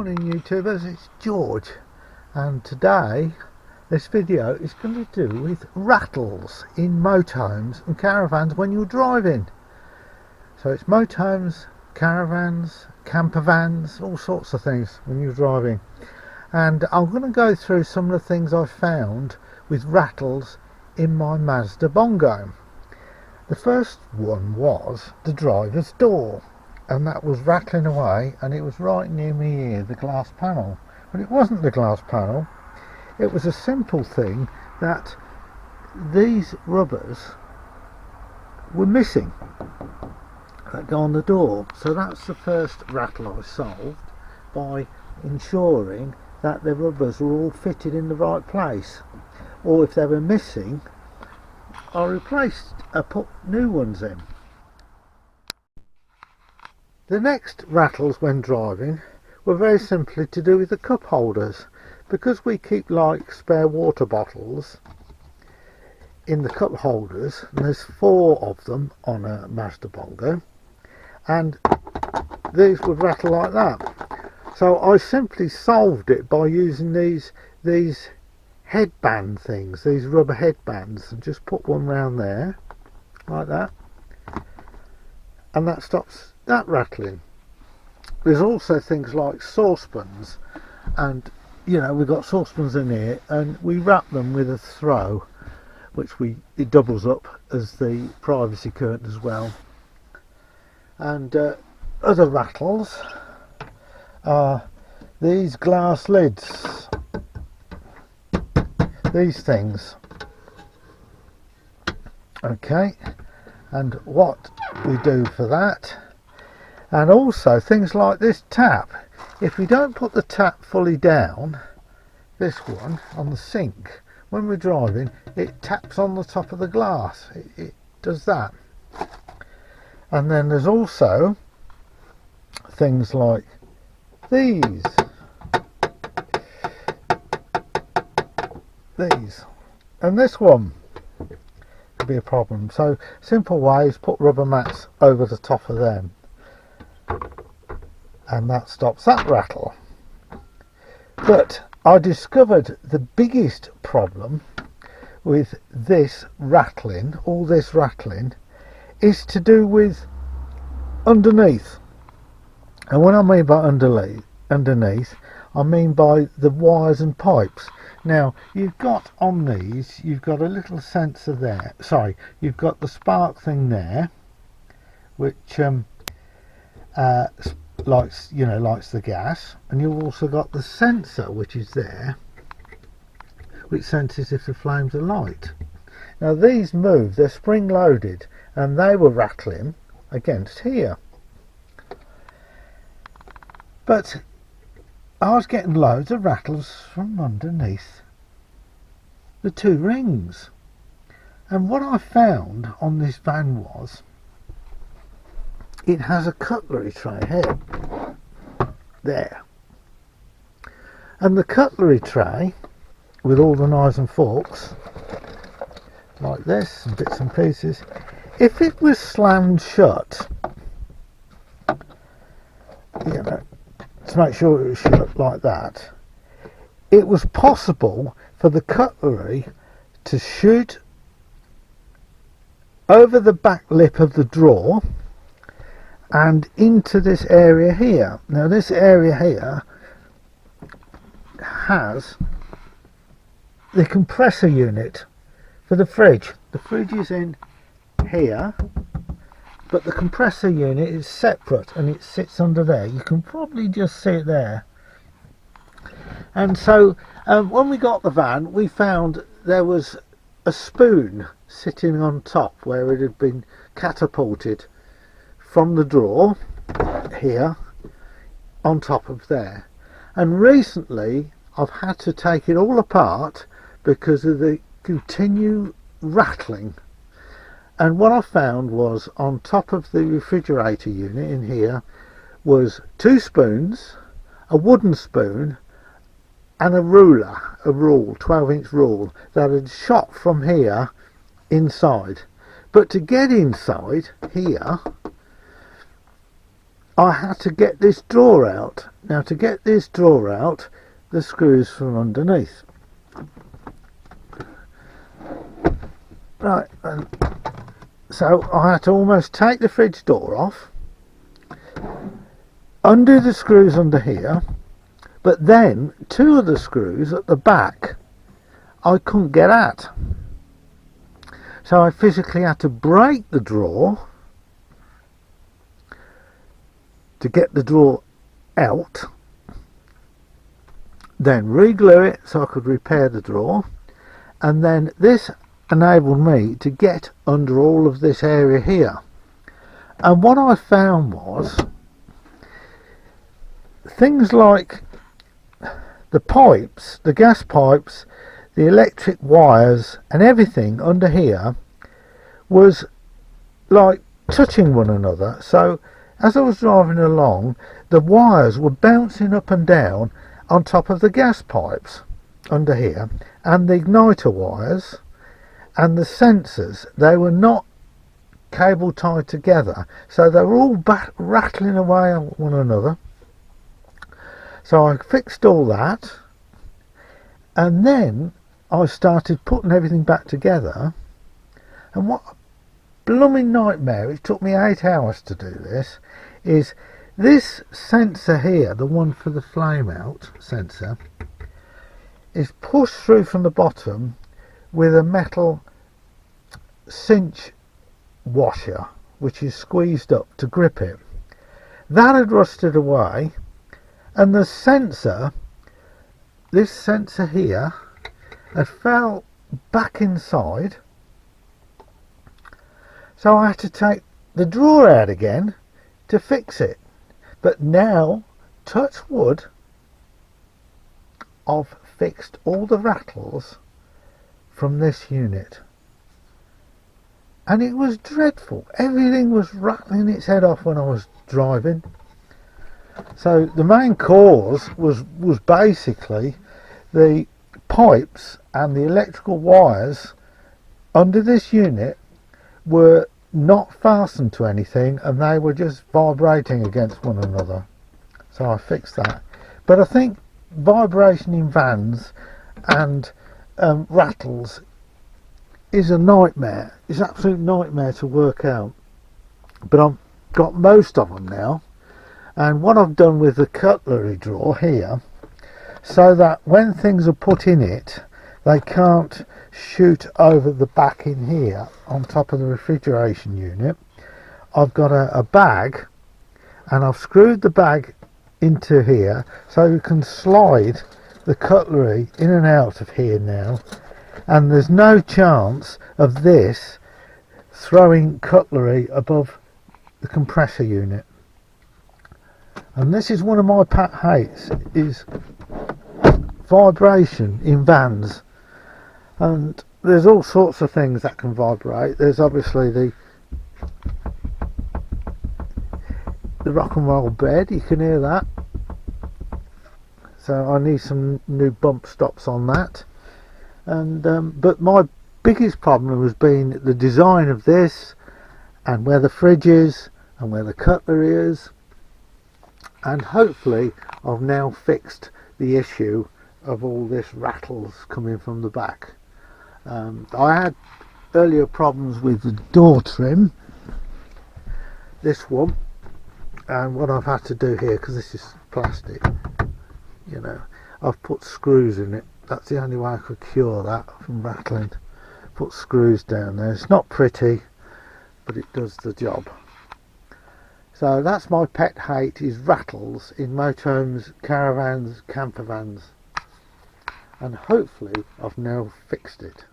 Morning YouTubers, it's George, and today this video is going to do with rattles in motorhomes and caravans when you're driving. So it's motorhomes, caravans, campervans, all sorts of things when you're driving. And I'm going to go through some of the things I found with rattles in my Mazda Bongo. The first one was the driver's door, and that was rattling away, and it was right near me here, the glass panel. But it wasn't the glass panel, it was a simple thing that these rubbers were missing that go on the door. So that's the first rattle I solved, by ensuring that the rubbers were all fitted in the right place, or if they were missing, I put new ones in. The next rattles when driving were very simply to do with the cup holders, because we keep like spare water bottles in the cup holders, and there's 4 of them on a Mazda Bongo, and these would rattle like that. So I simply solved it by using these headband things, these rubber headbands, and just put one round there like that, and that stops that rattling. There's also things like saucepans, and you know, we've got saucepans in here, and we wrap them with a throw, which it doubles up as the privacy curtain as well. And other rattles are these glass lids, these things. Okay, and what we do for that, and also things like this tap. If we don't put the tap fully down, this one on the sink, when we're driving, it taps on the top of the glass. It does that. And then there's also things like these, and this one could be a problem. So simple way is put rubber mats over the top of them, and that stops that rattle. But I discovered the biggest problem with this rattling, all this rattling, is to do with underneath. And when I mean by underneath, I mean by the wires and pipes. Now you've got on these, you've got a little sensor there, sorry, you've got the spark thing there, which lights the gas, and you've also got the sensor which is there, which senses if the flames are light. Now these move, they're spring loaded, and they were rattling against here, but I was getting loads of rattles from underneath the 2 rings. And what I found on this van was, it has a cutlery tray here, there, and the cutlery tray with all the knives and forks like this and bits and pieces, if it was slammed shut, you know, to make sure it was shut like that, it was possible for the cutlery to shoot over the back lip of the drawer and into this area here. Now this area here has the compressor unit for the fridge. The fridge is in here, but the compressor unit is separate and it sits under there. You can probably just see it there. And so when we got the van, we found there was a spoon sitting on top where it had been catapulted from the drawer here on top of there. And recently I've had to take it all apart because of the continued rattling. And what I found was, on top of the refrigerator unit in here was 2 spoons, a wooden spoon, and a rule, 12-inch rule that had shot from here inside. But to get inside here, I had to get this drawer out. Now, to get this drawer out, the screws from underneath. Right, so I had to almost take the fridge door off, undo the screws under here, but then two of the screws at the back I couldn't get at. So I physically had to break the drawer to get the drawer out, then re-glue it so I could repair the drawer, and then this enabled me to get under all of this area here. And what I found was things like the pipes, the gas pipes, the electric wires and everything under here was like touching one another. So as I was driving along, the wires were bouncing up and down on top of the gas pipes under here, and the igniter wires and the sensors. They were not cable tied together, so they were all rattling away on one another. So I fixed all that, and then I started putting everything back together. And what a blooming nightmare, it took me 8 hours to do this, is this sensor here, the one for the flame out sensor, is pushed through from the bottom with a metal cinch washer which is squeezed up to grip it. That had rusted away, and the sensor, this sensor here, had fell back inside, so I had to take the drawer out again to fix it. But now, touch wood, I've fixed all the rattles from this unit, and it was dreadful. Everything was rattling its head off when I was driving. So the main cause was basically the pipes and the electrical wires under this unit were not fastened to anything, and they were just vibrating against one another. So I fixed that. But I think vibration in vans and rattles is a nightmare. It's an absolute nightmare to work out. But I've got most of them now, and what I've done with the cutlery drawer here, so that when things are put in it, they can't shoot over the back in here on top of the refrigeration unit, I've got a bag, and I've screwed the bag into here so you can slide the cutlery in and out of here now, and there's no chance of this throwing cutlery above the compressor unit. And this is one of my pet hates, is vibration in vans. And there's all sorts of things that can vibrate. There's obviously the rock and roll bed, you can hear that. So I need some new bump stops on that. And but my biggest problem has been the design of this, and where the fridge is and where the cutlery is. And hopefully I've now fixed the issue of all this rattles coming from the back. I had earlier problems with the door trim, this one, and what I've had to do here, because this is plastic, you know, I've put screws in it. That's the only way I could cure that from rattling. Put screws down there. It's not pretty, but it does the job. So that's my pet hate, is rattles in motorhomes, caravans, campervans, and hopefully I've now fixed it.